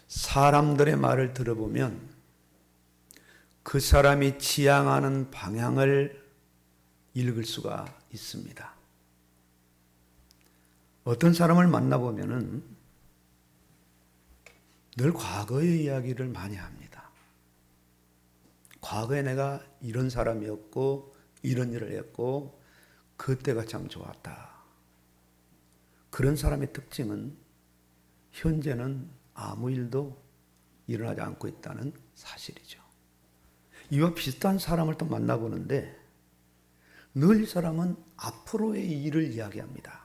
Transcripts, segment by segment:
사람들의 말을 들어보면 그 사람이 지향하는 방향을 읽을 수가 있습니다. 어떤 사람을 만나보면은 늘 과거의 이야기를 많이 합니다. 과거에 내가 이런 사람이었고 이런 일을 했고 그때가 참 좋았다. 그런 사람의 특징은 현재는 아무 일도 일어나지 않고 있다는 사실이죠. 이와 비슷한 사람을 또 만나보는데 늘 이 사람은 앞으로의 일을 이야기합니다.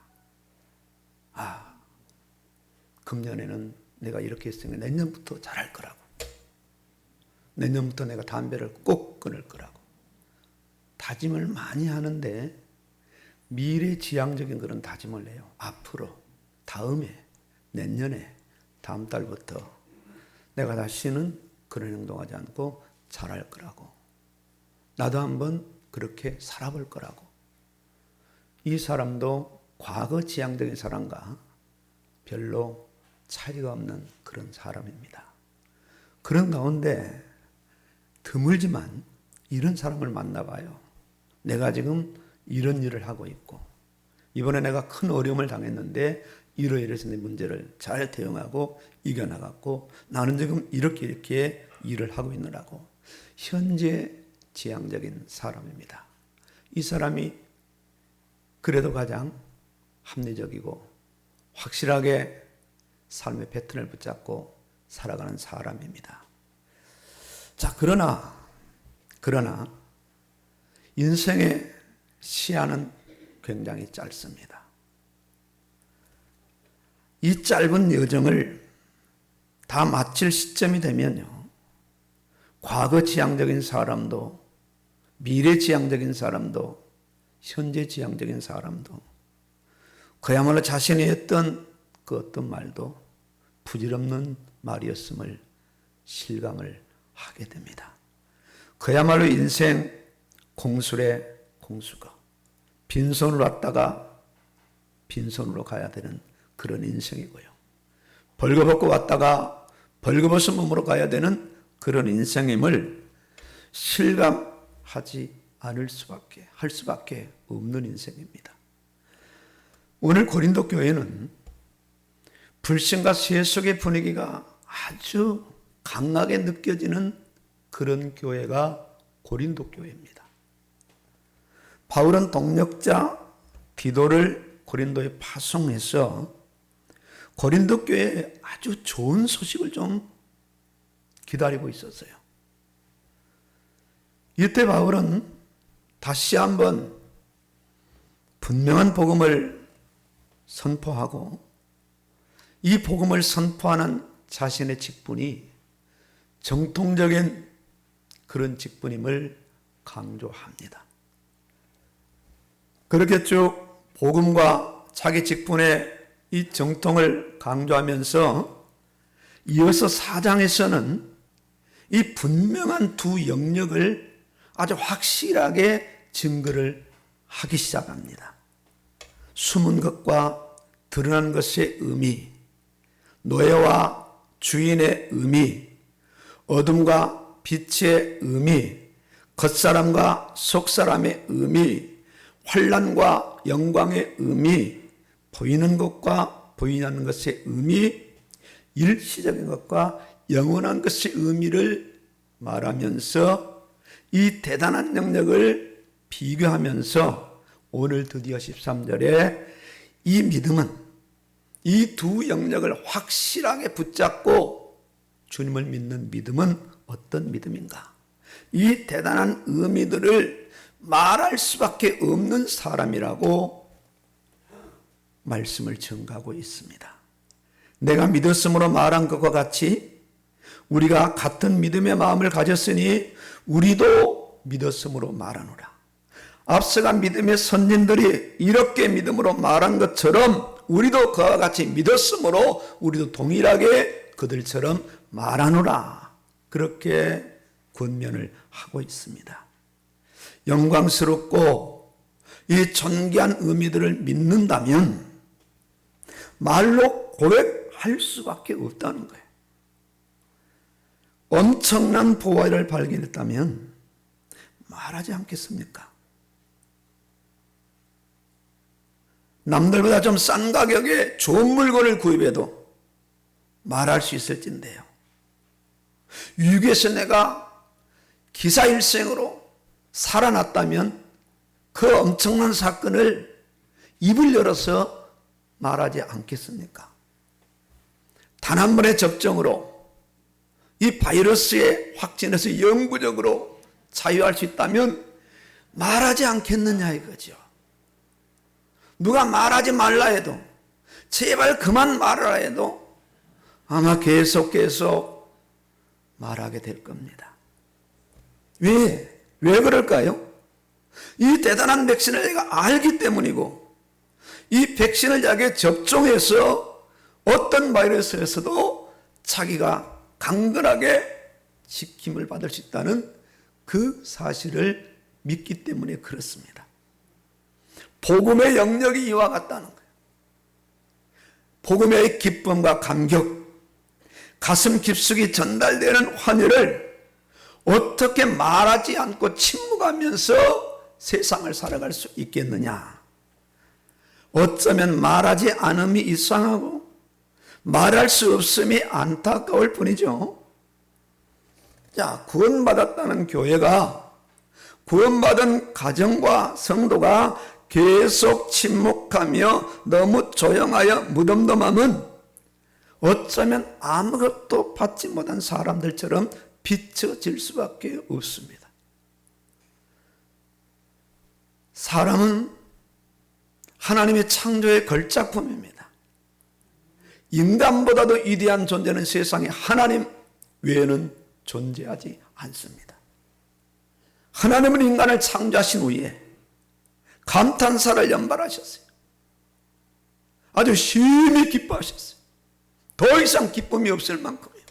금년에는 내가 이렇게 했으니 내년부터 잘할 거라고. 내년부터 내가 담배를 꼭 끊을 거라고. 다짐을 많이 하는데 미래지향적인 그런 다짐을 해요. 앞으로, 다음에, 내년에, 다음 달부터 내가 다시는 그런 행동하지 않고 잘할 거라고. 나도 한번 그렇게 살아볼 거라고. 이 사람도 과거 지향적인 사람과 별로 차이가 없는 그런 사람입니다. 그런 가운데 드물지만 이런 사람을 만나봐요. 내가 지금 이런 일을 하고 있고 이번에 내가 큰 어려움을 당했는데 이러이러해서 내 문제를 잘 대응하고 이겨나갔고 나는 지금 이렇게 일을 하고 있느라고. 현재 지향적인 사람입니다. 이 사람이 그래도 가장 합리적이고 확실하게 삶의 패턴을 붙잡고 살아가는 사람입니다. 자, 그러나 인생의 시야는 굉장히 짧습니다. 이 짧은 여정을 다 마칠 시점이 되면요, 과거 지향적인 사람도, 미래 지향적인 사람도, 현재 지향적인 사람도 그야말로 자신이 했던 그 어떤 말도 부질없는 말이었음을 실감을 하게 됩니다. 그야말로 인생 공술의 공수가 빈손으로 왔다가 빈손으로 가야 되는 그런 인생이고요. 벌거벗고 왔다가 벌거벗은 몸으로 가야 되는 그런 인생임을 실감하지 할 수밖에 없는 인생입니다. 오늘 고린도 교회는 불신과 세속의 분위기가 아주 강하게 느껴지는 그런 교회가 고린도 교회입니다. 바울은 동역자 디도를 고린도에 파송해서 고린도 교회에 아주 좋은 소식을 좀 기다리고 있었어요. 이때 바울은 다시 한번 분명한 복음을 선포하고 이 복음을 선포하는 자신의 직분이 정통적인 그런 직분임을 강조합니다. 그렇게 쭉 복음과 자기 직분의 이 정통을 강조하면서 이어서 4장에서는 이 분명한 두 영역을 아주 확실하게 증거를 하기 시작합니다. 숨은 것과 드러난 것의 의미, 노예와 주인의 의미, 어둠과 빛의 의미, 겉사람과 속사람의 의미, 환난과 영광의 의미, 보이는 것과 보이지 않는 것의 의미, 일시적인 것과 영원한 것의 의미를 말하면서 이 대단한 영역을 비교하면서 오늘 드디어 13절에 이 믿음은 이 두 영역을 확실하게 붙잡고 주님을 믿는 믿음은 어떤 믿음인가? 이 대단한 의미들을 말할 수밖에 없는 사람이라고 말씀을 전가하고 있습니다. 내가 믿었으므로 말한 것과 같이 우리가 같은 믿음의 마음을 가졌으니 우리도 믿었으므로 말하노라. 앞서간 믿음의 선진들이 이렇게 믿음으로 말한 것처럼 우리도 그와 같이 믿었으므로 우리도 동일하게 그들처럼 말하노라. 그렇게 권면을 하고 있습니다. 영광스럽고 이 존귀한 의미들을 믿는다면 말로 고백할 수밖에 없다는 거예요. 엄청난 보화를 발견했다면 말하지 않겠습니까? 남들보다 좀 싼 가격에 좋은 물건을 구입해도 말할 수 있을진데요. 유괴해서 내가 기사일생으로 살아났다면 그 엄청난 사건을 입을 열어서 말하지 않겠습니까? 단 한 번의 접종으로 이 바이러스의 확진에서 영구적으로 자유할 수 있다면 말하지 않겠느냐 이거죠. 누가 말하지 말라 해도, 제발 그만 말하라 해도 아마 계속 말하게 될 겁니다. 왜 그럴까요? 이 대단한 백신을 내가 알기 때문이고, 이 백신을 자기에 접종해서 어떤 바이러스에서도 자기가 강건하게 지킴을 받을 수 있다는 그 사실을 믿기 때문에 그렇습니다. 복음의 영역이 이와 같다는 거예요. 복음의 기쁨과 감격, 가슴 깊숙이 전달되는 환희를 어떻게 말하지 않고 침묵하면서 세상을 살아갈 수 있겠느냐? 어쩌면 말하지 않음이 이상하고 말할 수 없음이 안타까울 뿐이죠. 자, 구원받았다는 교회가, 구원받은 가정과 성도가 계속 침묵하며 너무 조용하여 무덤덤함은 어쩌면 아무것도 받지 못한 사람들처럼 비춰질 수밖에 없습니다. 사람은 하나님의 창조의 걸작품입니다. 인간보다도 위대한 존재는 세상에 하나님 외에는 존재하지 않습니다. 하나님은 인간을 창조하신 후에 감탄사를 연발하셨어요. 아주 심히 기뻐하셨어요. 더 이상 기쁨이 없을 만큼이요.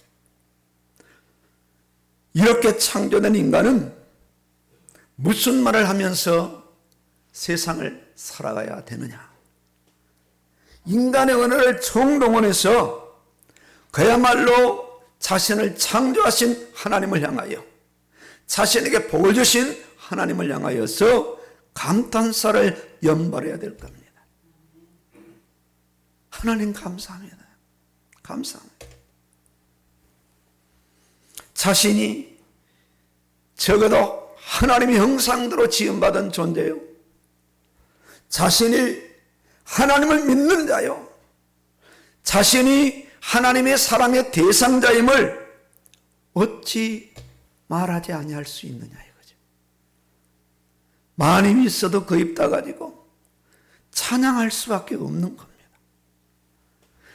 이렇게 창조된 인간은 무슨 말을 하면서 세상을 살아가야 되느냐? 인간의 언어를 총동원해서 그야말로 자신을 창조하신 하나님을 향하여, 자신에게 복을 주신 하나님을 향하여서 감탄사를 연발해야 될 겁니다. 하나님 감사합니다. 감사합니다. 자신이 적어도 하나님의 형상대로 지음받은 존재요, 자신이 하나님을 믿는 자요, 자신이 하나님의 사랑의 대상자임을 어찌 말하지 아니할 수 있느냐 이거죠. 많이 있어도 그 입 닫아가지고 찬양할 수밖에 없는 겁니다.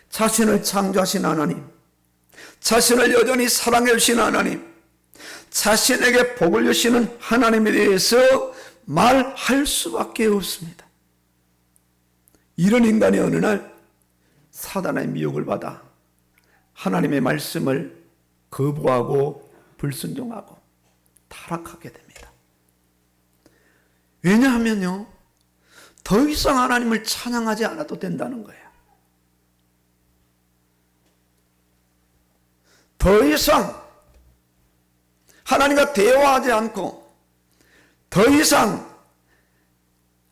자신을 창조하신 하나님, 자신을 여전히 사랑해 주신 하나님, 자신에게 복을 주시는 하나님에 대해서 말할 수밖에 없습니다. 이런 인간이 어느 날 사단의 미혹을 받아 하나님의 말씀을 거부하고 불순종하고 타락하게 됩니다. 왜냐하면요, 더 이상 하나님을 찬양하지 않아도 된다는 거예요. 더 이상 하나님과 대화하지 않고, 더 이상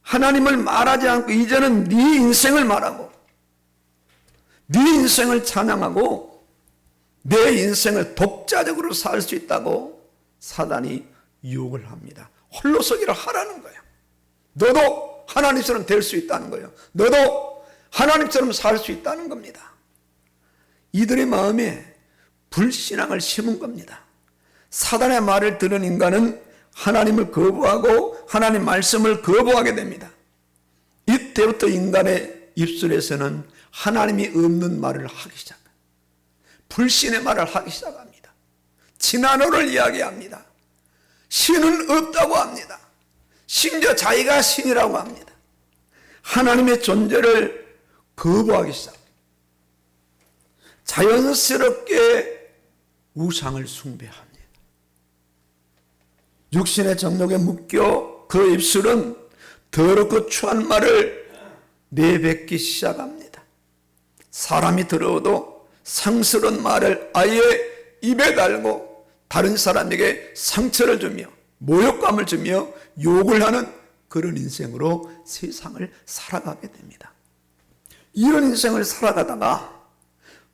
하나님을 말하지 않고 이제는 네 인생을 말하고 네 인생을 찬양하고 내 인생을 독자적으로 살 수 있다고 사단이 유혹을 합니다. 홀로서기를 하라는 거예요. 너도 하나님처럼 될 수 있다는 거예요. 너도 하나님처럼 살 수 있다는 겁니다. 이들의 마음에 불신앙을 심은 겁니다. 사단의 말을 들은 인간은 하나님을 거부하고 하나님 말씀을 거부하게 됩니다. 이때부터 인간의 입술에서는 하나님이 없는 말을 하기 시작합니다. 불신의 말을 하기 시작합니다. 진화론을 이야기합니다. 신은 없다고 합니다. 심지어 자기가 신이라고 합니다. 하나님의 존재를 거부하기 시작합니다. 자연스럽게 우상을 숭배합니다. 육신의 정욕에 묶여 그 입술은 더럽고 추한 말을 내뱉기 시작합니다. 사람이 들어도 상스러운 말을 아예 입에 달고 다른 사람에게 상처를 주며 모욕감을 주며 욕을 하는 그런 인생으로 세상을 살아가게 됩니다. 이런 인생을 살아가다가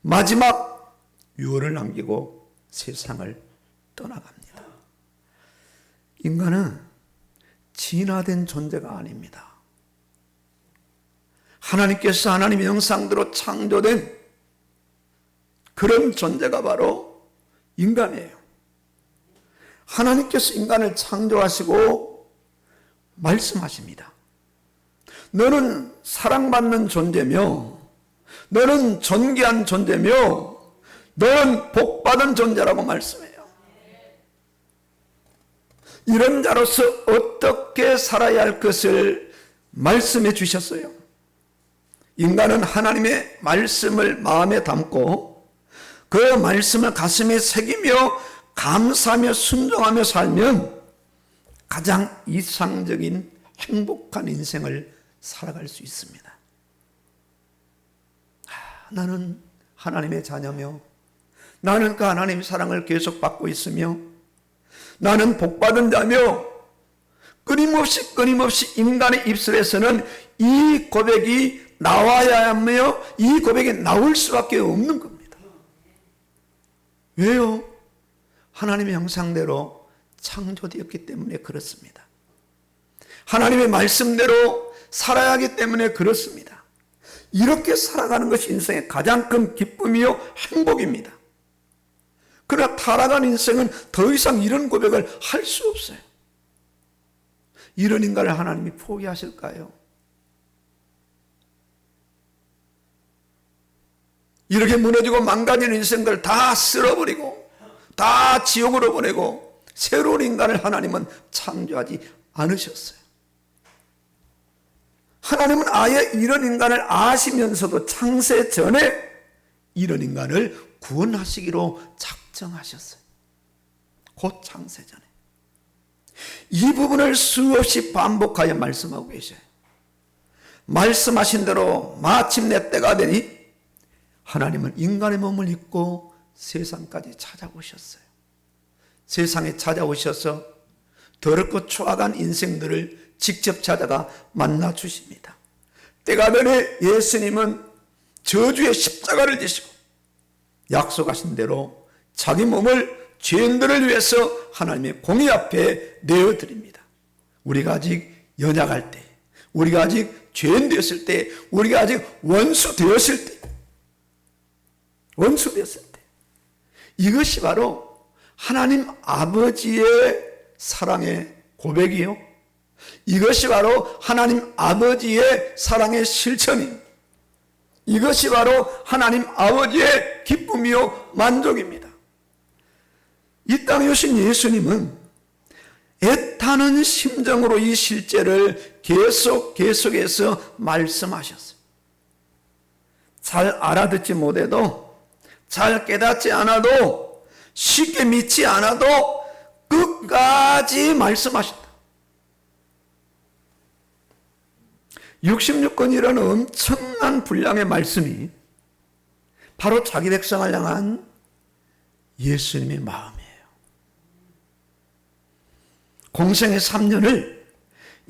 마지막 유언을 남기고 세상을 떠나갑니다. 인간은 진화된 존재가 아닙니다. 하나님께서 하나님의 형상대로 창조된 그런 존재가 바로 인간이에요. 하나님께서 인간을 창조하시고 말씀하십니다. 너는 사랑받는 존재며 너는 존귀한 존재며 너는 복받은 존재라고 말씀해요. 이런 자로서 어떻게 살아야 할 것을 말씀해 주셨어요. 인간은 하나님의 말씀을 마음에 담고 그 말씀을 가슴에 새기며 감사하며 순종하며 살면 가장 이상적인 행복한 인생을 살아갈 수 있습니다. 나는 하나님의 자녀며 나는 그 하나님의 사랑을 계속 받고 있으며 나는 복받은 자며 끊임없이 인간의 입술에서는 이 고백이 나와야 하며 이 고백이 나올 수밖에 없는 겁니다. 왜요? 하나님의 형상대로 창조되었기 때문에 그렇습니다. 하나님의 말씀대로 살아야 하기 때문에 그렇습니다. 이렇게 살아가는 것이 인생의 가장 큰 기쁨이요 행복입니다. 그러나 타락한 인생은 더 이상 이런 고백을 할 수 없어요. 이런 인간을 하나님이 포기하실까요? 이렇게 무너지고 망가진 인생들 다 쓸어버리고 다 지옥으로 보내고 새로운 인간을 하나님은 창조하지 않으셨어요. 하나님은 아예 이런 인간을 아시면서도 창세 전에 이런 인간을 구원하시기로 작정하셨어요. 곧 창세 전에. 이 부분을 수없이 반복하여 말씀하고 계셔요. 말씀하신 대로 마침내 때가 되니 하나님은 인간의 몸을 입고 세상까지 찾아오셨어요. 세상에 찾아오셔서 더럽고 추악한 인생들을 직접 찾아가 만나 주십니다. 때가 되니 예수님은 저주의 십자가를 지시고 약속하신 대로 자기 몸을 죄인들을 위해서 하나님의 공의 앞에 내어드립니다. 우리가 아직 연약할 때, 우리가 아직 죄인 되었을 때, 우리가 아직 원수 되었을 때, 이것이 바로 하나님 아버지의 사랑의 고백이요, 이것이 바로 하나님 아버지의 사랑의 실천입니다. 이것이 바로 하나님 아버지의 기쁨이요 만족입니다. 이 땅에 오신 예수님은 애타는 심정으로 이 실제를 계속해서 말씀하셨어요. 잘 알아듣지 못해도, 잘 깨닫지 않아도, 쉽게 믿지 않아도 끝까지 말씀하신다. 66권이라는 엄청난 분량의 말씀이 바로 자기 백성을 향한 예수님의 마음이에요. 공생의 3년을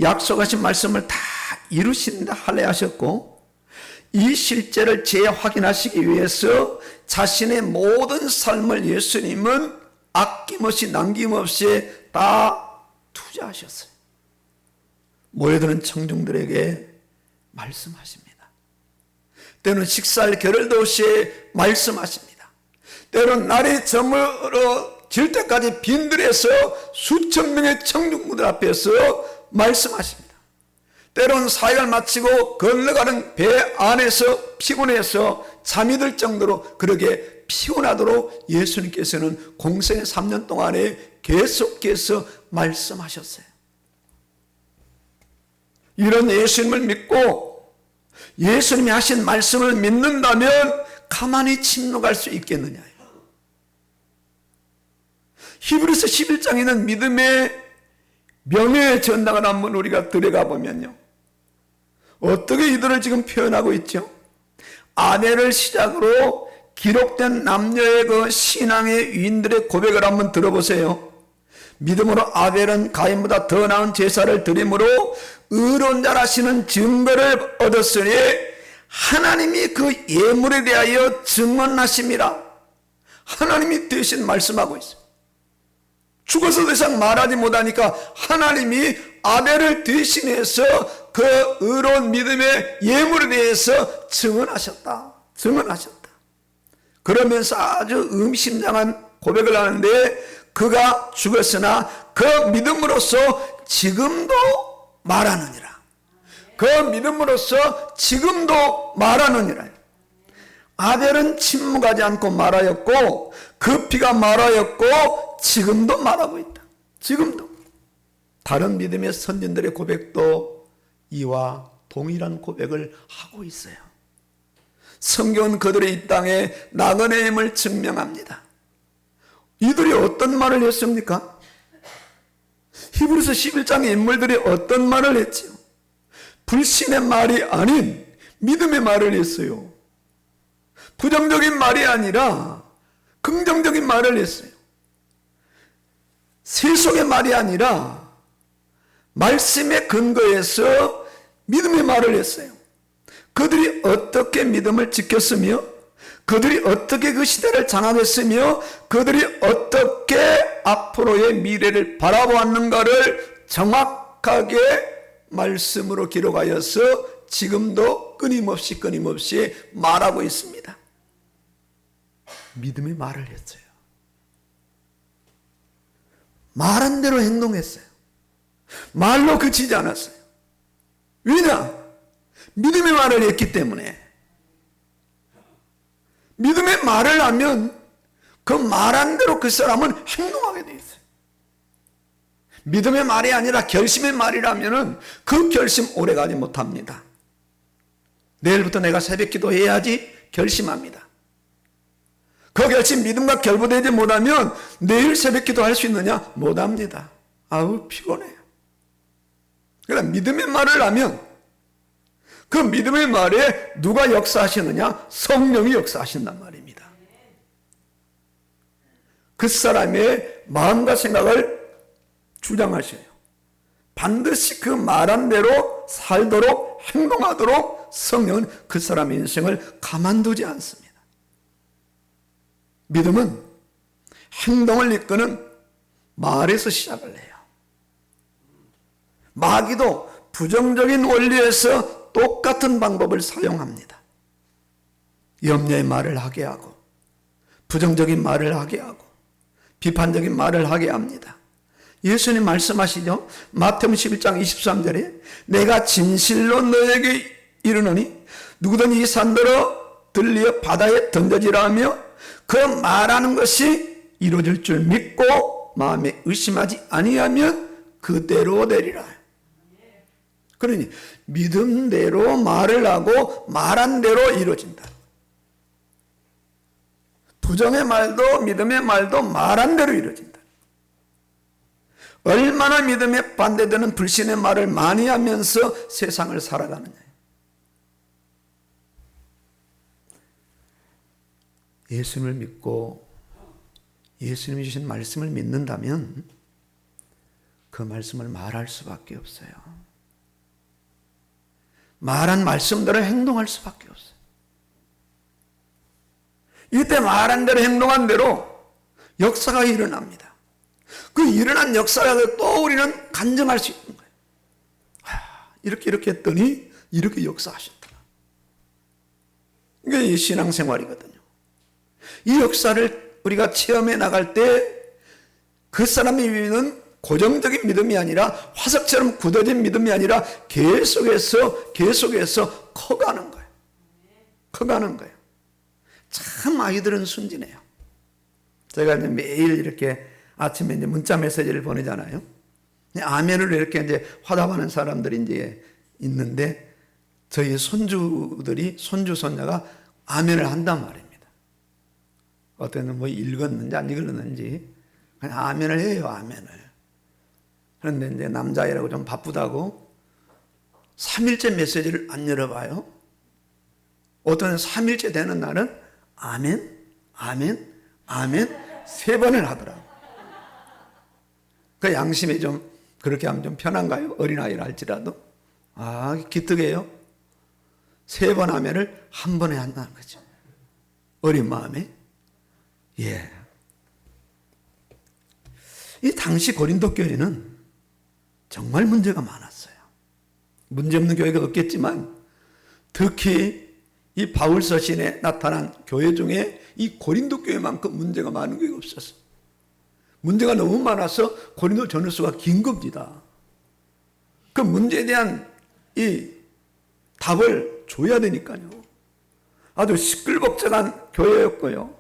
약속하신 말씀을 다 이루신다 할례하셨고, 이 실제를 재확인하시기 위해서 자신의 모든 삶을 예수님은 아낌없이 남김없이 다 투자하셨어요. 모여드는 청중들에게 말씀하십니다. 때로는 식사할 겨를도 없이 말씀하십니다. 때로는 날이 저물어질 때까지 빈들에서 수천 명의 청중들 앞에서 말씀하십니다. 때로는 사역을 마치고 건너가는 배 안에서 피곤해서 잠이 들 정도로 그렇게 피곤하도록 예수님께서는 공생의 3년 동안에 계속해서 말씀하셨어요. 이런 예수님을 믿고 예수님이 하신 말씀을 믿는다면 가만히 침묵할 수 있겠느냐. 히브리서 11장에는 믿음의 명예의 전당을 한번 우리가 들어가 보면요, 어떻게 이들을 지금 표현하고 있죠? 아내를 시작으로 기록된 남녀의 그 신앙의 위인들의 고백을 한번 들어보세요. 믿음으로 아벨은 가인보다 더 나은 제사를 드림으로 의로운 자라시는 증거를 얻었으니 하나님이 그 예물에 대하여 증언하심이라. 하나님이 대신 말씀하고 있어요. 죽어서 더 이상 말하지 못하니까 하나님이 아벨을 대신해서 그 의로운 믿음의 예물에 대해서 증언하셨다. 그러면서 아주 의미심장한 고백을 하는데, 그가 죽었으나 그 믿음으로써 지금도 말하느니라. 그 믿음으로써 지금도 말하느니라. 아벨은 침묵하지 않고 말하였고 그 피가 말하였고 지금도 말하고 있다. 지금도. 다른 믿음의 선진들의 고백도 이와 동일한 고백을 하고 있어요. 성경은 그들의 이 땅에 나그네의 힘을 증명합니다. 이들이 어떤 말을 했습니까? 히브리서 11장의 인물들이 어떤 말을 했지요? 불신의 말이 아닌 믿음의 말을 했어요. 부정적인 말이 아니라 긍정적인 말을 했어요. 세속의 말이 아니라 말씀의 근거에서 믿음의 말을 했어요. 그들이 어떻게 믿음을 지켰으며, 그들이 어떻게 그 시대를 장악했으며, 그들이 어떻게 앞으로의 미래를 바라보았는가를 정확하게 말씀으로 기록하여서 지금도 끊임없이 말하고 있습니다. 믿음의 말을 했어요. 말한 대로 행동했어요. 말로 그치지 않았어요. 왜냐? 믿음의 말을 했기 때문에. 믿음의 말을 하면 그 말한 대로 그 사람은 행동하게 돼 있어요. 믿음의 말이 아니라 결심의 말이라면 그 결심 오래가지 못합니다. 내일부터 내가 새벽 기도해야지 결심합니다. 그 결심 믿음과 결부되지 못하면 내일 새벽 기도할 수 있느냐? 못합니다. 아우 피곤해요. 그러나 믿음의 말을 하면 그 믿음의 말에 누가 역사하시느냐? 성령이 역사하신단 말입니다. 그 사람의 마음과 생각을 주장하셔요. 반드시 그 말한 대로 살도록 행동하도록 성령은 그 사람의 인생을 가만두지 않습니다. 믿음은 행동을 이끄는 말에서 시작을 해요. 마귀도 부정적인 원리에서 똑같은 방법을 사용합니다. 염려의 말을 하게 하고, 부정적인 말을 하게 하고, 비판적인 말을 하게 합니다. 예수님 말씀하시죠. 마태복음 11장 23절에 내가 진실로 너에게 이르노니 누구든지 이 산더러 들리어 바다에 던져지라 하며 그 말하는 것이 이루어질 줄 믿고 마음에 의심하지 아니하면 그대로 되리라. 그러니 믿음대로 말을 하고 말한 대로 이루어진다. 부정의 말도 믿음의 말도 말한 대로 이루어진다. 얼마나 믿음에 반대되는 불신의 말을 많이 하면서 세상을 살아가느냐. 예수님을 믿고 예수님이 주신 말씀을 믿는다면 그 말씀을 말할 수밖에 없어요. 말한 말씀대로 행동할 수밖에 없어요. 이때 말한 대로 행동한 대로 역사가 일어납니다. 그 일어난 역사를 또 우리는 간증할 수 있는 거예요. 이렇게 했더니 이렇게 역사하셨더라. 이게 신앙생활이거든요. 이 역사를 우리가 체험해 나갈 때 그 사람의 믿음은 고정적인 믿음이 아니라 화석처럼 굳어진 믿음이 아니라 계속해서 커가는 거예요. 커가는 거예요. 참 아이들은 순진해요. 제가 이제 매일 이렇게 아침에 이제 문자 메시지를 보내잖아요. 아멘을 이렇게 이제 화답하는 사람들이 이제 있는데 저희 손주들이 손주 손녀가 아멘을 한단 말입니다. 어떤 뭐 읽었는지 안 읽었는지 그냥 아멘을 해요. 아멘을. 그런데 이제 남자애라고 좀 바쁘다고 3일째 메시지를 안 열어봐요. 어떤 3일째 되는 날은 아멘, 아멘, 아멘 3번을 하더라고. 그 양심이 좀 그렇게 하면 좀 편한가요? 어린아이를 할지라도. 기특해요. 3번 아멘을 한 번에 한다는 거죠. 어린 마음에. 예. 이 당시 고린도 교회는 정말 문제가 많았어요. 문제 없는 교회가 없겠지만 특히 이 바울 서신에 나타난 교회 중에 이 고린도 교회만큼 문제가 많은 교회가 없었어. 문제가 너무 많아서 고린도 전후서가 긴 겁니다. 그 문제에 대한 이 답을 줘야 되니까요. 아주 시끌벅적한 교회였고요.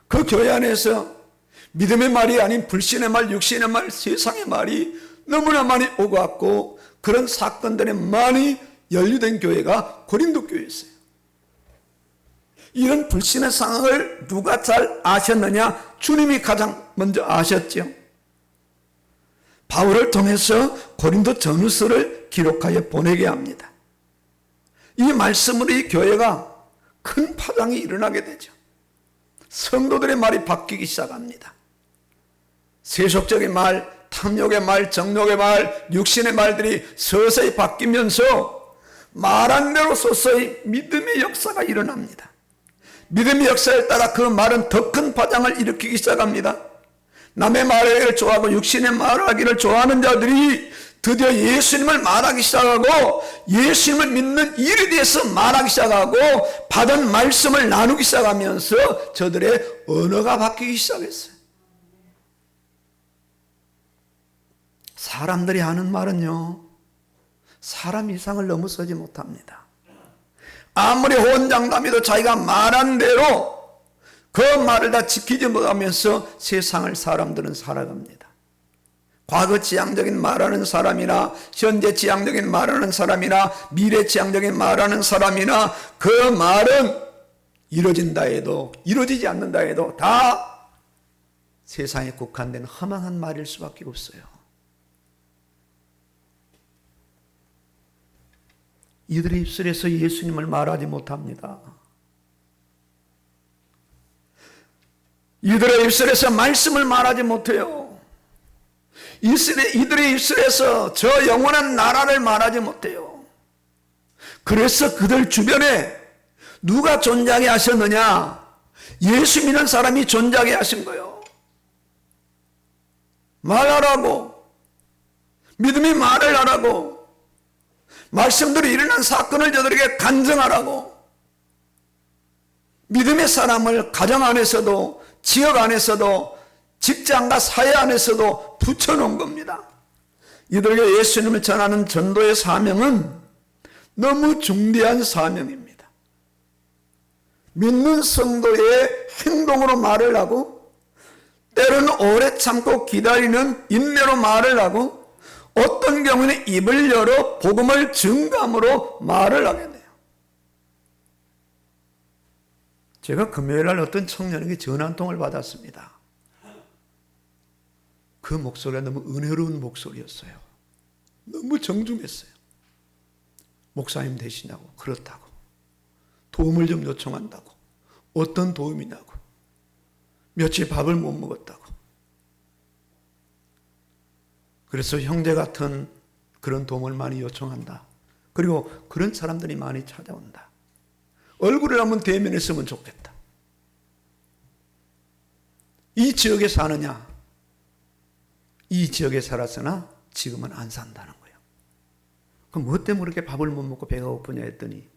그 교회 안에서 믿음의 말이 아닌 불신의 말, 육신의 말, 세상의 말이 너무나 많이 오고 갔고 그런 사건들에 많이 연루된 교회가 고린도 교회였어요. 이런 불신의 상황을 누가 잘 아셨느냐? 주님이 가장 먼저 아셨죠. 바울을 통해서 고린도 전후서를 기록하여 보내게 합니다. 이 말씀으로 이 교회가 큰 파장이 일어나게 되죠. 성도들의 말이 바뀌기 시작합니다. 세속적인 말, 탐욕의 말, 정욕의 말, 육신의 말들이 서서히 바뀌면서 말한 대로 서서히 믿음의 역사가 일어납니다. 믿음의 역사에 따라 그 말은 더 큰 파장을 일으키기 시작합니다. 남의 말하기를 좋아하고 육신의 말하기를 좋아하는 자들이 드디어 예수님을 말하기 시작하고 예수님을 믿는 일에 대해서 말하기 시작하고 받은 말씀을 나누기 시작하면서 저들의 언어가 바뀌기 시작했어요. 사람들이 하는 말은요, 사람 이상을 넘어서지 못합니다. 아무리 호언장담해도 자기가 말한 대로 그 말을 다 지키지 못하면서 세상을 사람들은 살아갑니다. 과거 지향적인 말하는 사람이나 현재 지향적인 말하는 사람이나 미래 지향적인 말하는 사람이나 그 말은 이루어진다 해도 이루어지지 않는다 해도 다 세상에 국한된 허망한 말일 수밖에 없어요. 이들의 입술에서 예수님을 말하지 못합니다. 이들의 입술에서 말씀을 말하지 못해요. 이들의 입술에서 저 영원한 나라를 말하지 못해요. 그래서 그들 주변에 누가 존재하게 하셨느냐? 예수 믿는 사람이 존재하게 하신 거예요. 말하라고, 믿음이 말을 하라고, 말씀대로 일어난 사건을 저들에게 간증하라고, 믿음의 사람을 가정 안에서도 지역 안에서도 직장과 사회 안에서도 붙여놓은 겁니다. 이들에게 예수님을 전하는 전도의 사명은 너무 중대한 사명입니다. 믿는 성도의 행동으로 말을 하고 때로는 오래 참고 기다리는 인내로 말을 하고 어떤 경우는 입을 열어 복음을 증거함으로 말을 하게 돼요. 제가 금요일날 어떤 청년에게 전화 한 통을 받았습니다. 그 목소리가 너무 은혜로운 목소리였어요. 너무 정중했어요. 목사님 되시냐고, 그렇다고. 도움을 좀 요청한다고. 어떤 도움이냐고. 며칠 밥을 못 먹었다고. 그래서 형제 같은 그런 도움을 많이 요청한다. 그리고 그런 사람들이 많이 찾아온다. 얼굴을 한번 대면했으면 좋겠다. 이 지역에 사느냐? 이 지역에 살았으나 지금은 안 산다는 거예요. 그럼 뭐 때문에 그렇게 밥을 못 먹고 배가 고프냐 했더니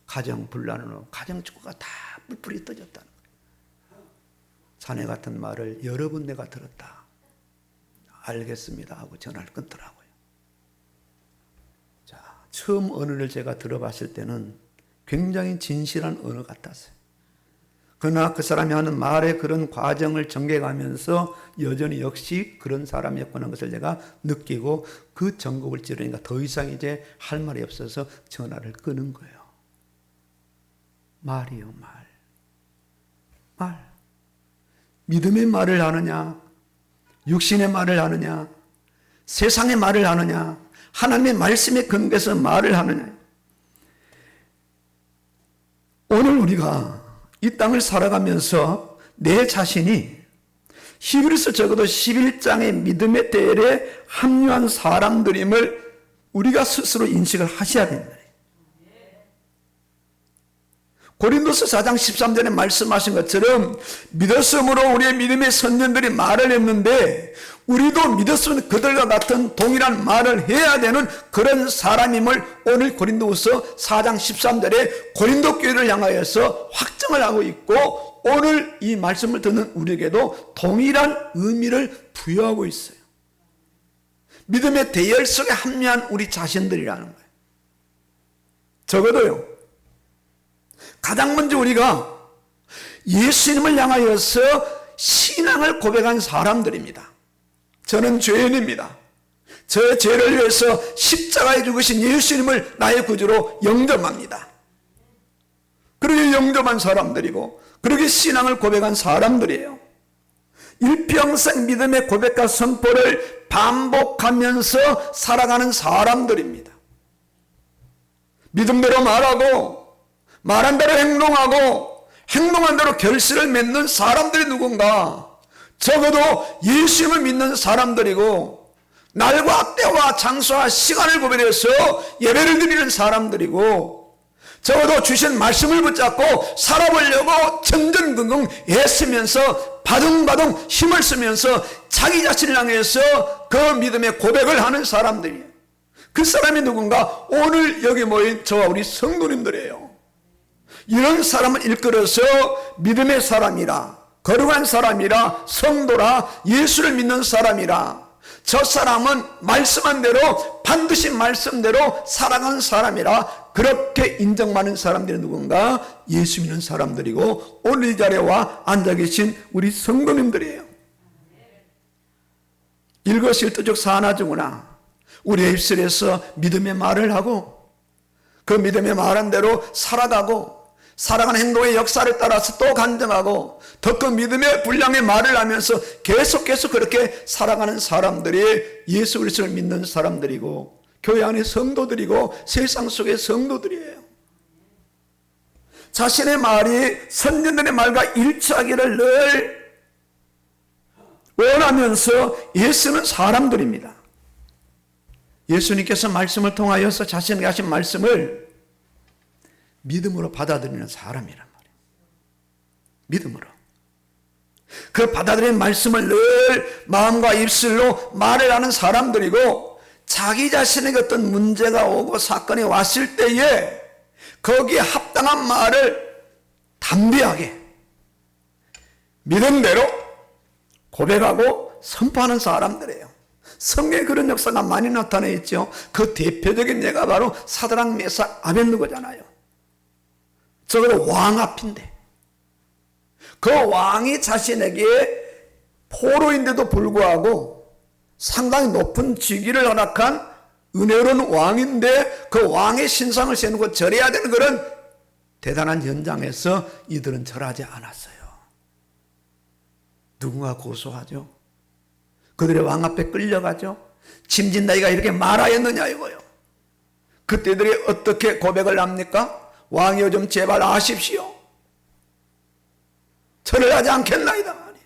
가정 분란으로 가정 축구가 다 뿔뿔이 떠졌다는 거예요. 자네 같은 말을 여러 번 내가 들었다. 알겠습니다 하고 전화를 끊더라고요. 자, 처음 언어를 제가 들어봤을 때는 굉장히 진실한 언어 같았어요. 그러나 그 사람이 하는 말의 그런 과정을 정개가면서 여전히 역시 그런 사람이었구나 것을 제가 느끼고 그 전곡을 찌르니까 더 이상 이제 할 말이 없어서 전화를 끊은 거예요. 말이요, 말. 말. 믿음의 말을 하느냐, 육신의 말을 하느냐, 세상의 말을 하느냐, 하나님의 말씀에 근거해서 말을 하느냐. 오늘 우리가 이 땅을 살아가면서 내 자신이 히브리서 적어도 11장의 믿음의 대열에 합류한 사람들임을 우리가 스스로 인식을 하셔야 된다. 고린도서 4장 13절에 말씀하신 것처럼 믿었으므로 우리의 믿음의 선전들이 말을 했는데 우리도 믿었으면 그들과 같은 동일한 말을 해야 되는 그런 사람임을 오늘 고린도서 4장 13절에 고린도 교회를 향하여서 확정을 하고 있고 오늘 이 말씀을 듣는 우리에게도 동일한 의미를 부여하고 있어요. 믿음의 대열 속에 합류한 우리 자신들이라는 거예요. 적어도요, 가장 먼저 우리가 예수님을 향하여서 신앙을 고백한 사람들입니다. 저는 죄인입니다. 저의 죄를 위해서 십자가에 죽으신 예수님을 나의 구주로 영접합니다. 그렇게 영접한 사람들이고 그렇게 신앙을 고백한 사람들이에요. 일평생 믿음의 고백과 선포를 반복하면서 살아가는 사람들입니다. 믿음대로 말하고 말한 대로 행동하고 행동한 대로 결실을 맺는 사람들이 누군가? 적어도 예수님을 믿는 사람들이고 날과 때와 장소와 시간을 구별해서 예배를 드리는 사람들이고 적어도 주신 말씀을 붙잡고 살아보려고 전전긍긍 애쓰면서 바둥바둥 힘을 쓰면서 자기 자신을 향해서 그 믿음의 고백을 하는 사람들이에요. 그 사람이 누군가? 오늘 여기 모인 저와 우리 성도님들이에요. 이런 사람을 일컬어서 믿음의 사람이라, 거룩한 사람이라, 성도라, 예수를 믿는 사람이라, 저 사람은 말씀한 대로 반드시 말씀대로 살아가는 사람이라 그렇게 인정받는 사람들이 누군가? 예수 믿는 사람들이고 오늘 이 자리에 와 앉아 계신 우리 성도님들이에요. 일거실도적 사나주구나. 우리의 입술에서 믿음의 말을 하고 그 믿음의 말한 대로 살아가고 살아가는 행동의 역사를 따라서 또 간증하고 더 큰 믿음의 분량의 말을 하면서 계속해서 그렇게 살아가는 사람들이 예수 그리스도를 믿는 사람들이고 교회 안의 성도들이고 세상 속의 성도들이에요. 자신의 말이 선전들의 말과 일치하기를 늘 원하면서 애쓰는 사람들입니다. 예수님께서 말씀을 통하여서 자신에게 하신 말씀을 믿음으로 받아들이는 사람이란 말이에요. 믿음으로. 그 받아들인 말씀을 늘 마음과 입술로 말을 하는 사람들이고 자기 자신에게 어떤 문제가 오고 사건이 왔을 때에 거기에 합당한 말을 담대하게 믿음대로 고백하고 선포하는 사람들이에요. 성경에 그런 역사가 많이 나타나 있죠. 그 대표적인 예가 바로 사드락 메삭 아벳느고잖아요. 적어도 왕 앞인데 그 왕이 자신에게 포로인데도 불구하고 상당히 높은 직위를 허락한 은혜로운 왕인데 그 왕의 신상을 세우고 절해야 되는 그런 대단한 현장에서 이들은 절하지 않았어요. 누군가 고소하죠. 그들의 왕 앞에 끌려가죠. 짐진다이가 이렇게 말하였느냐 이거요. 그때들이 어떻게 고백을 합니까? 왕이여 좀 제발 아십시오. 절을 하지 않겠나이다 말이야.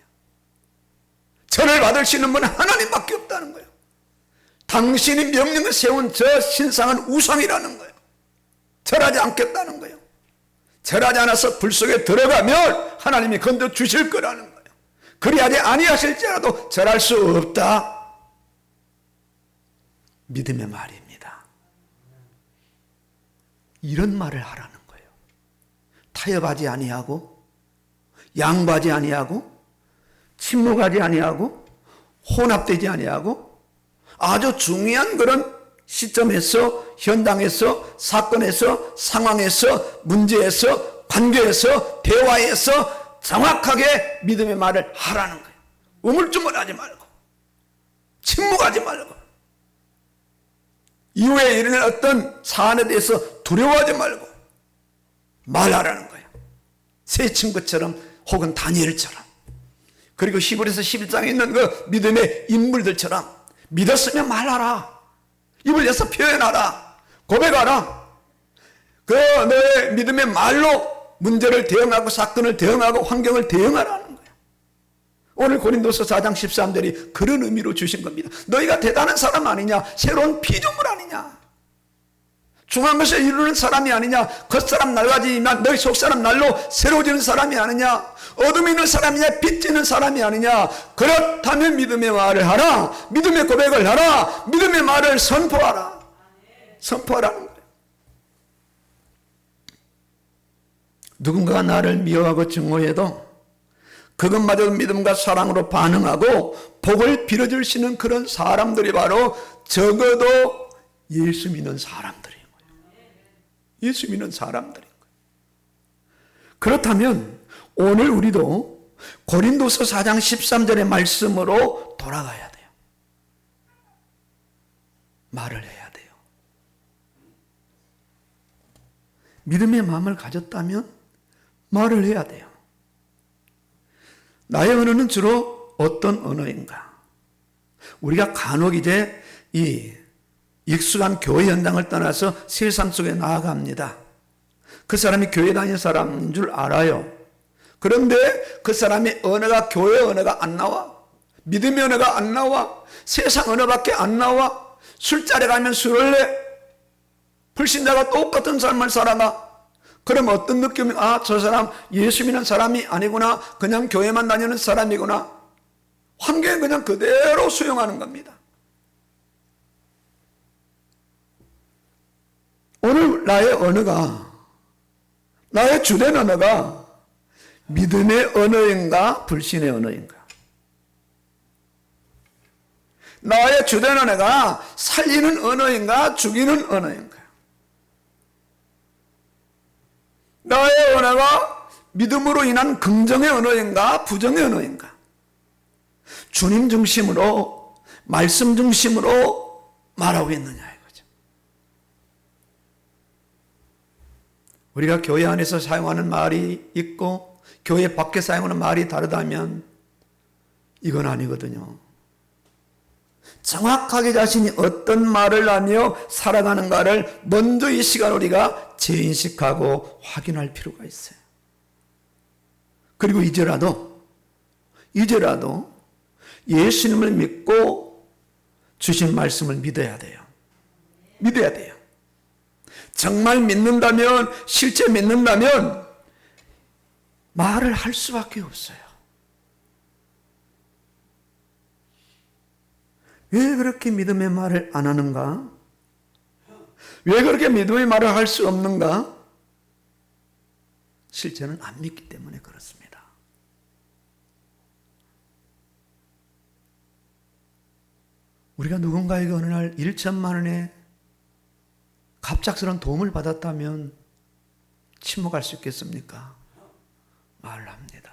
절을 받을 수 있는 분은 하나님밖에 없다는 거예요. 당신이 명령을 세운 저 신상은 우상이라는 거예요. 절하지 않겠다는 거예요. 절하지 않아서 불 속에 들어가면 하나님이 건져 주실 거라는 거예요. 그리하지 아니하실지라도 절할 수 없다. 믿음의 말입니다. 이런 말을 하라는 거예요. 타협하지 아니하고 양보하지 아니하고 침묵하지 아니하고 혼합되지 아니하고 아주 중요한 그런 시점에서 현장에서 사건에서 상황에서 문제에서 관계에서 대화에서 정확하게 믿음의 말을 하라는 거예요. 우물쭈물하지 말고 침묵하지 말고 이후에 일어날 어떤 사안에 대해서 두려워하지 말고 말하라는 거예요. 새 친구처럼 혹은 다니엘처럼 그리고 히브리서 11장에 있는 그 믿음의 인물들처럼 믿었으면 말하라. 입을 내서 표현하라. 고백하라. 그 너의 믿음의 말로 문제를 대응하고 사건을 대응하고 환경을 대응하라는 거예요. 오늘 고린도서 4장 13절이 그런 의미로 주신 겁니다. 너희가 대단한 사람 아니냐? 새로운 피조물 아니냐? 중요한 것을 이루는 사람이 아니냐? 겉사람 낡아지지만 너희 속사람 날로 새로워지는 사람이 아니냐? 어둠에 있는 사람이냐? 빛 있는 사람이 아니냐? 그렇다면 믿음의 말을 하라. 믿음의 고백을 하라. 믿음의 말을 선포하라. 선포하라는 거예요. 누군가가 나를 미워하고 증오해도 그것마저도 믿음과 사랑으로 반응하고 복을 빌어줄 수 있는 그런 사람들이 바로 적어도 예수 믿는 사람들인 거예요. 예수 믿는 사람들인 거예요. 그렇다면 오늘 우리도 고린도서 4장 13절의 말씀으로 돌아가야 돼요. 말을 해야 돼요. 믿음의 마음을 가졌다면 말을 해야 돼요. 나의 언어는 주로 어떤 언어인가? 우리가 간혹 이제 이 익숙한 교회 현장을 떠나서 세상 속에 나아갑니다. 그 사람이 교회 다니는 사람인 줄 알아요. 그런데 그 사람의 언어가 교회 언어가 안 나와. 믿음의 언어가 안 나와. 세상 언어밖에 안 나와. 술자리 가면 술을 내. 불신자가 똑같은 삶을 살아가. 그럼 어떤 느낌이, 아, 저 사람 예수 믿는 사람이 아니구나. 그냥 교회만 다니는 사람이구나. 환경에 그냥 그대로 수용하는 겁니다. 오늘 나의 언어가, 나의 주된 언어가 믿음의 언어인가 불신의 언어인가? 나의 주된 언어가 살리는 언어인가 죽이는 언어인가? 나의 언어가 믿음으로 인한 긍정의 언어인가 부정의 언어인가? 주님 중심으로 말씀 중심으로 말하고 있느냐 이거죠. 우리가 교회 안에서 사용하는 말이 있고 교회 밖에 사용하는 말이 다르다면 이건 아니거든요. 정확하게 자신이 어떤 말을 하며 살아가는가를 먼저 이 시간 우리가 재인식하고 확인할 필요가 있어요. 그리고 이제라도 예수님을 믿고 주신 말씀을 믿어야 돼요. 믿어야 돼요. 정말 믿는다면, 실제 믿는다면 말을 할 수밖에 없어요. 왜 그렇게 믿음의 말을 안 하는가? 왜 그렇게 믿음의 말을 할 수 없는가? 실제는 안 믿기 때문에 그렇습니다. 우리가 누군가에게 어느 날 1천만 원의 갑작스러운 도움을 받았다면 침묵할 수 있겠습니까? 말을 합니다.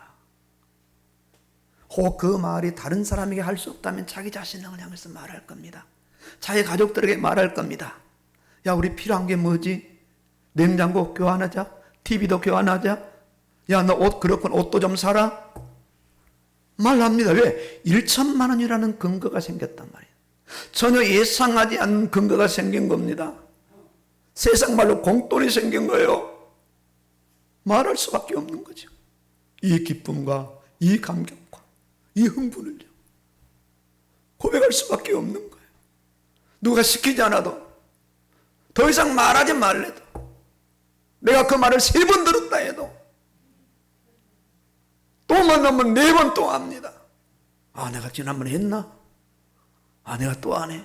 혹 그 말이 다른 사람에게 할 수 없다면 자기 자신을 향해서 말할 겁니다. 자기 가족들에게 말할 겁니다. 야, 우리 필요한 게 뭐지? 냉장고 교환하자. TV도 교환하자. 야, 너 옷 그렇군. 옷도 좀 사라. 말합니다. 왜? 1천만 원이라는 근거가 생겼단 말이에요. 전혀 예상하지 않는 근거가 생긴 겁니다. 세상 말로 공돈이 생긴 거예요. 말할 수밖에 없는 거죠. 이 기쁨과 이 감격과 이 흥분을요. 고백할 수밖에 없는 거예요. 누가 시키지 않아도 더 이상 말하지 말래도 내가 그 말을 3번 들었다 해도 또 만나면 4번 또 합니다. 아, 내가 지난번에 했나? 아, 내가 또 안 해.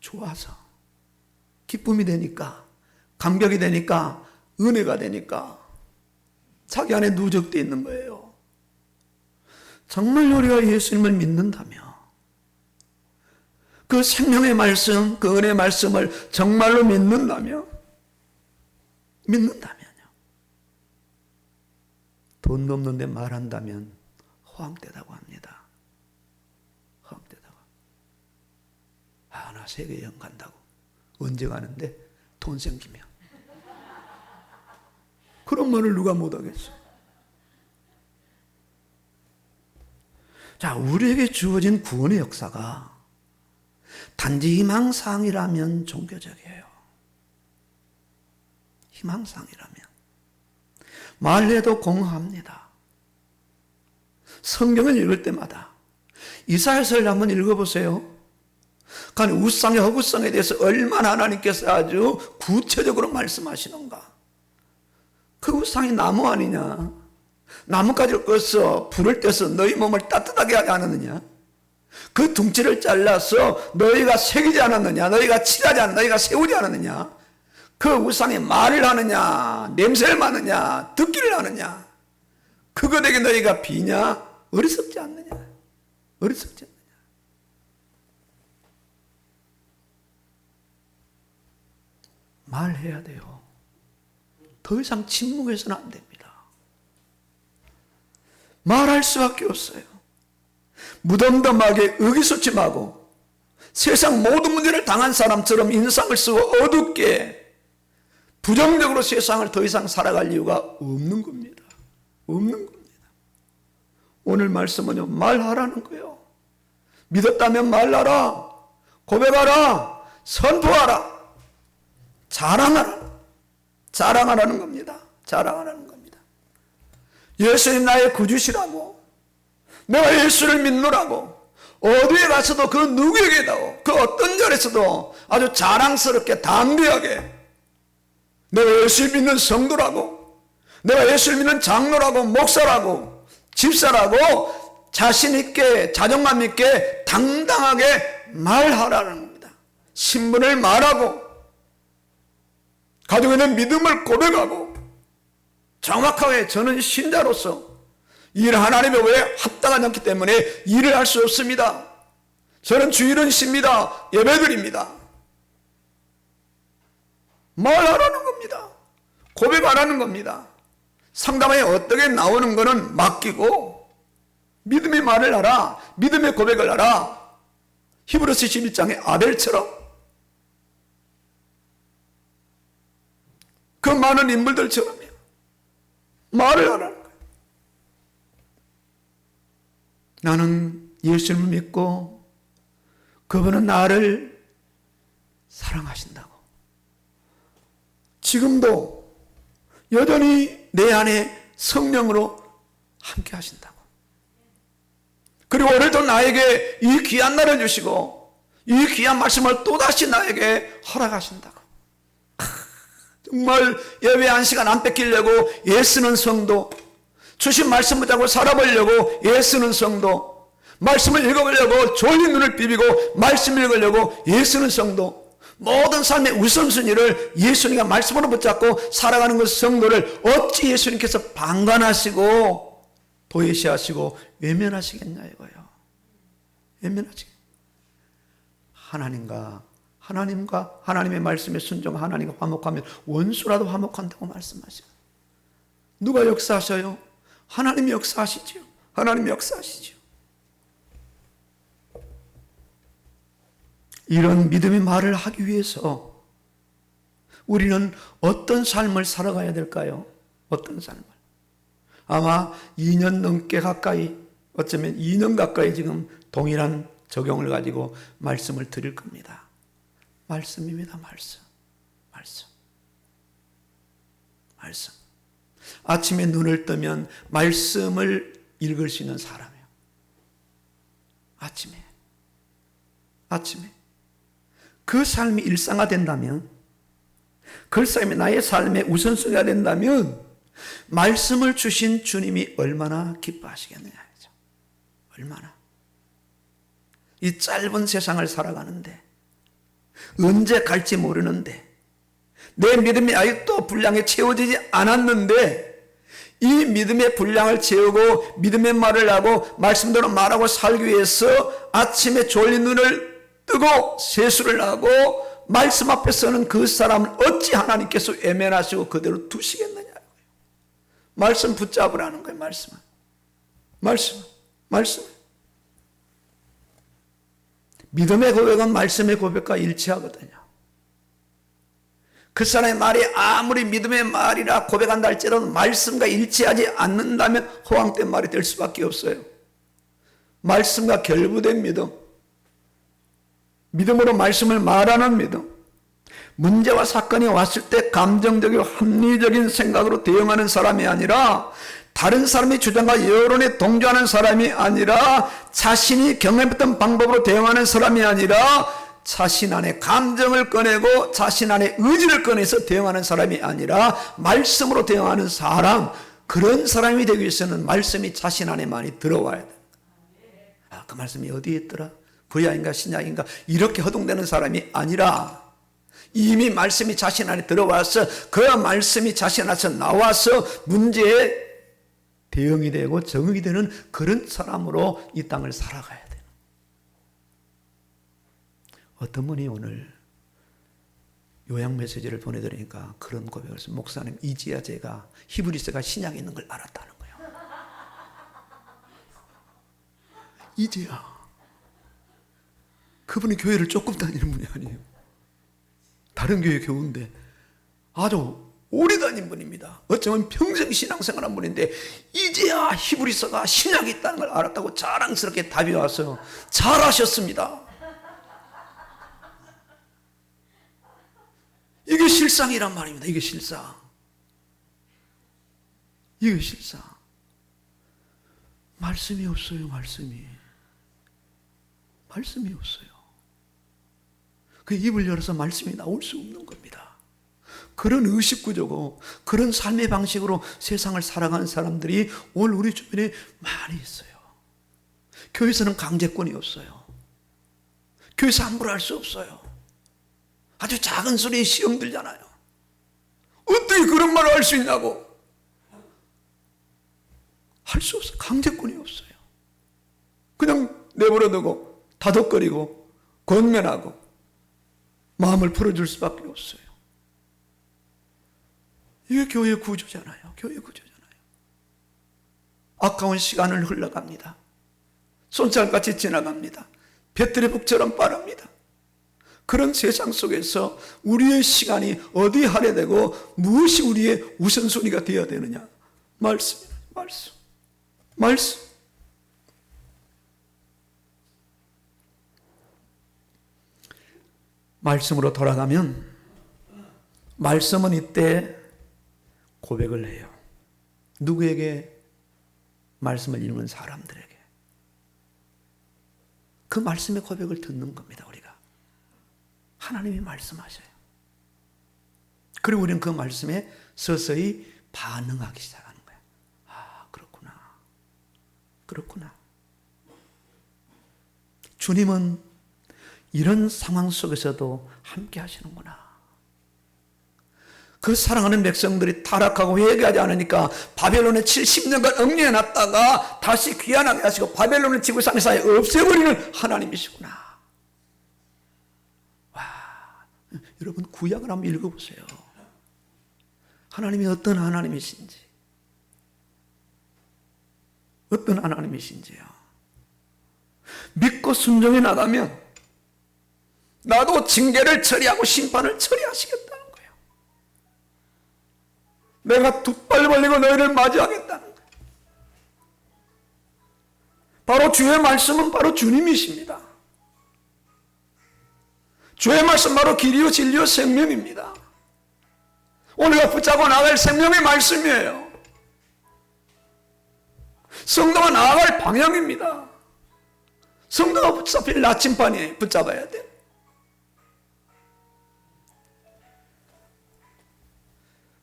좋아서 기쁨이 되니까 감격이 되니까 은혜가 되니까 자기 안에 누적되어 있는 거예요. 정말 우리가 예수님을 믿는다면 그 생명의 말씀, 그 은혜의 말씀을 정말로 믿는다면요. 돈도 없는데 말한다면 허황되다고 합니다. 허황되다고. 아, 나 세계 여행 간다고. 언제 가는데? 돈 생기면. 그런 말을 누가 못하겠어. 자, 우리에게 주어진 구원의 역사가 단지 희망사항이라면 종교적이에요. 희망사항이라면. 말해도 공허합니다. 성경을 읽을 때마다 이사야서를 한번 읽어보세요. 그 우상의 허구성에 대해서 얼마나 하나님께서 아주 구체적으로 말씀하시는가. 그 우상이 나무 아니냐. 나뭇가지를 꺼서 불을 떼서 너희 몸을 따뜻하게 하지 않았느냐. 그 둥치를 잘라서 너희가 새기지 않았느냐. 너희가 칠하지 않았느냐. 너희가 세우지 않았느냐. 그 우상이 말을 하느냐, 냄새를 맡느냐, 듣기를 하느냐. 그것에게 너희가 비냐? 어리석지 않느냐. 어리석지 않느냐. 말해야 돼요. 더 이상 침묵해서는 안 됩니다. 말할 수밖에 없어요. 무덤덤하게 의기소침하고 세상 모든 문제를 당한 사람처럼 인상을 쓰고 어둡게 부정적으로 세상을 더 이상 살아갈 이유가 없는 겁니다. 없는 겁니다. 오늘 말씀은요, 말하라는 거예요. 믿었다면 말하라, 고백하라, 선포하라, 자랑하라. 자랑하라는 겁니다. 자랑하라는 겁니다. 예수님 나의 구주시라고, 내가 예수를 믿노라고, 어디에 가서도 그 누구에게도, 그 어떤 자리에서도 아주 자랑스럽게 담대하게 내가 예수를 믿는 성도라고, 내가 예수를 믿는 장로라고, 목사라고, 집사라고 자신 있게, 자존감 있게 당당하게 말하라는 겁니다. 신분을 말하고 가지고 있는 믿음을 고백하고 정확하게 저는 신자로서 일 하나님의 외에 합당하지 않기 때문에 일을 할 수 없습니다. 저는 주일은 쉽니다. 예배드립니다. 말하라는 겁니다. 고백하라는 겁니다. 상담에 어떻게 나오는 것은 맡기고 믿음의 말을 하라. 믿음의 고백을 하라. 히브리서 11장의 아벨처럼 그 많은 인물들처럼요. 말을 하라는 거예요. 나는 예수님을 믿고 그분은 나를 사랑하신다고. 지금도 여전히 내 안에 성령으로 함께 하신다고. 그리고 오늘도 나에게 이 귀한 날을 주시고 이 귀한 말씀을 또다시 나에게 허락하신다고. 정말 예배 한 시간 안 뺏기려고 애쓰는 성도, 주신 말씀 붙잡고 살아보려고 애쓰는 성도, 말씀을 읽어보려고 졸린 눈을 비비고 말씀 읽으려고 애쓰는 성도, 모든 삶의 우선순위를 예수님과 말씀으로 붙잡고 살아가는 그 성도를 어찌 예수님께서 방관하시고 도외시하시고 외면하시겠냐 이거예요. 외면하시겠냐. 하나님과 하나님의 말씀에 순종, 하나님과 화목하면 원수라도 화목한다고 말씀하시고. 누가 역사하셔요? 하나님이 역사하시죠. 하나님이 역사하시죠. 이런 믿음의 말을 하기 위해서 우리는 어떤 삶을 살아가야 될까요? 어떤 삶을? 아마 2년 넘게 가까이, 어쩌면 2년 가까이 지금 동일한 적용을 가지고 말씀을 드릴 겁니다. 말씀입니다. 말씀. 아침에 눈을 뜨면 말씀을 읽을 수 있는 사람이에요. 아침에. 그 삶이 일상화된다면, 그 삶이 나의 삶의 우선순위가 된다면 말씀을 주신 주님이 얼마나 기뻐하시겠느냐. 얼마나. 이 짧은 세상을 살아가는데, 언제 갈지 모르는데, 내 믿음이 아직도 분량이 채워지지 않았는데, 이 믿음의 분량을 채우고 믿음의 말을 하고 말씀대로 말하고 살기 위해서 아침에 졸린 눈을 뜨고 세수를 하고 말씀 앞에 서는 그 사람을 어찌 하나님께서 외면하시고 그대로 두시겠느냐. 말씀 붙잡으라는 거예요. 말씀. 믿음의 고백은 말씀의 고백과 일치하거든요. 그 사람의 말이 아무리 믿음의 말이라 고백한다 할지라도 말씀과 일치하지 않는다면 허황된 말이 될 수밖에 없어요. 말씀과 결부된 믿음, 믿음으로 말씀을 말하는 믿음, 문제와 사건이 왔을 때 감정적이고 합리적인 생각으로 대응하는 사람이 아니라 다른 사람의 주장과 여론에 동조하는 사람이 아니라 자신이 경험했던 방법으로 대응하는 사람이 아니라 자신 안에 감정을 꺼내고 자신 안에 의지를 꺼내서 대응하는 사람이 아니라 말씀으로 대응하는 사람, 그런 사람이 되기 위해서는 말씀이 자신 안에 많이 들어와야 돼. 그 말씀이 어디에 있더라? 구약인가 신약인가 이렇게 허둥대는 사람이 아니라 이미 말씀이 자신 안에 들어와서 그 말씀이 자신 안에서 나와서 문제에 대응이 되고 적응이 되는 그런 사람으로 이 땅을 살아가야 돼요. 어떤 분이 오늘 요약 메시지를 보내드리니까 그런 고백을 했어요. 목사님, 이제야 제가 히브리서가 신약에 있는 걸 알았다는 거예요. 이제야. 그분이 교회를 조금 다니는 분이 아니에요. 다른 교회 교우인데 아주 오래 다닌 분입니다. 어쩌면 평생 신앙생활한 분인데 이제야 히브리서가 신약이 있다는 걸 알았다고 자랑스럽게 답이 와서 잘하셨습니다. 이게 실상이란 말입니다. 이게 실상. 이게 실상. 말씀이 없어요. 말씀이 없어요. 그 입을 열어서 말씀이 나올 수 없는 겁니다. 그런 의식구조고 그런 삶의 방식으로 세상을 살아가는 사람들이 오늘 우리 주변에 많이 있어요. 교회에서는 강제권이 없어요. 교회에서 함부로 할 수 없어요. 아주 작은 소리에 시험 들잖아요. 어떻게 그런 말을 할 수 있냐고. 할 수 없어요. 강제권이 없어요. 그냥 내버려두고 다독거리고 권면하고 마음을 풀어줄 수밖에 없어요. 이게 교회 구조잖아요. 교회 구조잖아요. 아까운 시간을 흘러갑니다. 손살같이 지나갑니다. 배틀의 북처럼 빠릅니다. 그런 세상 속에서 우리의 시간이 어디에 할애되고 무엇이 우리의 우선순위가 되어야 되느냐? 말씀이에요. 말씀. 말씀으로 돌아가면 말씀은 이때 고백을 해요. 누구에게? 말씀을 읽는 사람들에게. 그 말씀의 고백을 듣는 겁니다. 우리가. 하나님이 말씀하셔요. 그리고 우리는 그 말씀에 서서히 반응하기 시작하는 거예요. 아, 그렇구나. 주님은 이런 상황 속에서도 함께 하시는구나. 그 사랑하는 백성들이 타락하고 회개하지 않으니까 바벨론에 70년간 억류해놨다가 다시 귀환하게 하시고 바벨론을 지구상에서 없애버리는 하나님이시구나. 와, 여러분 구약을 한번 읽어보세요. 하나님이 어떤 하나님이신지, 어떤 하나님이신지요. 믿고 순종해 나가면 나도 징계를 처리하고 심판을 처리하시겠다는 거예요. 내가 두 발 벌리고 너희를 맞이하겠다는 거예요. 바로 주의 말씀은 바로 주님이십니다. 주의 말씀 바로 길이요 진리요 생명입니다. 오늘가 붙잡고 나갈 생명의 말씀이에요. 성도가 나아갈 방향입니다. 성도가 붙잡힐 나침반에 붙잡아야 돼요.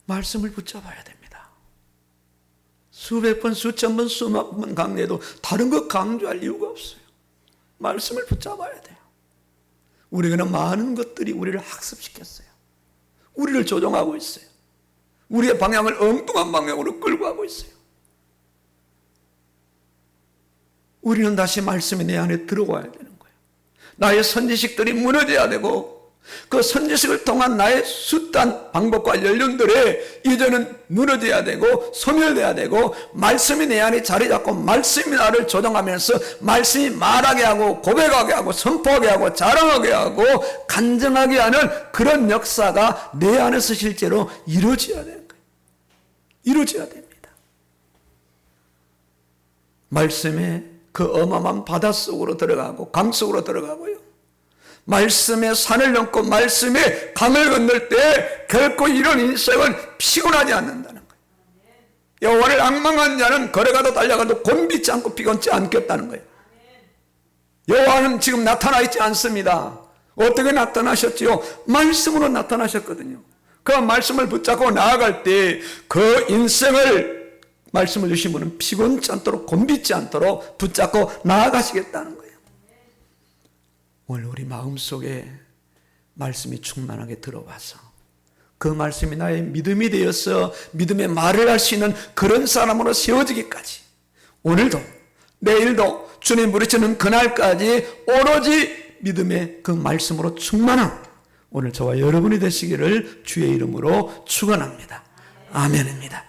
말씀을 붙잡아야 됩니다. 수백 번, 수천 번, 수만 번 강조해도 다른 거 강조할 이유가 없어요. 말씀을 붙잡아야 돼요. 우리에게는 많은 것들이 우리를 학습시켰어요. 우리를 조종하고 있어요. 우리의 방향을 엉뚱한 방향으로 끌고 가고 있어요. 우리는 다시 말씀이 내 안에 들어와야 되는 거예요. 나의 선지식들이 무너져야 되고 그 선지식을 통한 나의 숱한 방법과 연륜들에 이제는 무너져야 되고 소멸돼야 되고 말씀이 내 안에 자리 잡고 말씀이 나를 조정하면서 말씀이 말하게 하고 고백하게 하고 선포하게 하고 자랑하게 하고 간증하게 하는 그런 역사가 내 안에서 실제로 이루어져야 되는 거예요. 이루어져야 됩니다. 말씀에 그 어마어마한 바닷속으로 들어가고 강 속으로 들어가고요. 말씀의 산을 넘고 말씀의 강을 건널 때 결코 이런 인생은 피곤하지 않는다는 거예요. 여호와를 앙망한 자는 걸어가도 달려가도 곤비지 않고 피곤치 않겠다는 거예요. 여호와는 지금 나타나 있지 않습니다. 어떻게 나타나셨지요? 말씀으로 나타나셨거든요. 그 말씀을 붙잡고 나아갈 때 그 인생을 말씀을 주신 분은 피곤치 않도록 곤비지 않도록 붙잡고 나아가시겠다는 거예요. 오늘 우리 마음속에 말씀이 충만하게 들어와서 그 말씀이 나의 믿음이 되어서 믿음의 말을 할 수 있는 그런 사람으로 세워지기까지 오늘도 내일도 주님 부르시는 그날까지 오로지 믿음의 그 말씀으로 충만한 오늘 저와 여러분이 되시기를 주의 이름으로 축원합니다. 아멘입니다.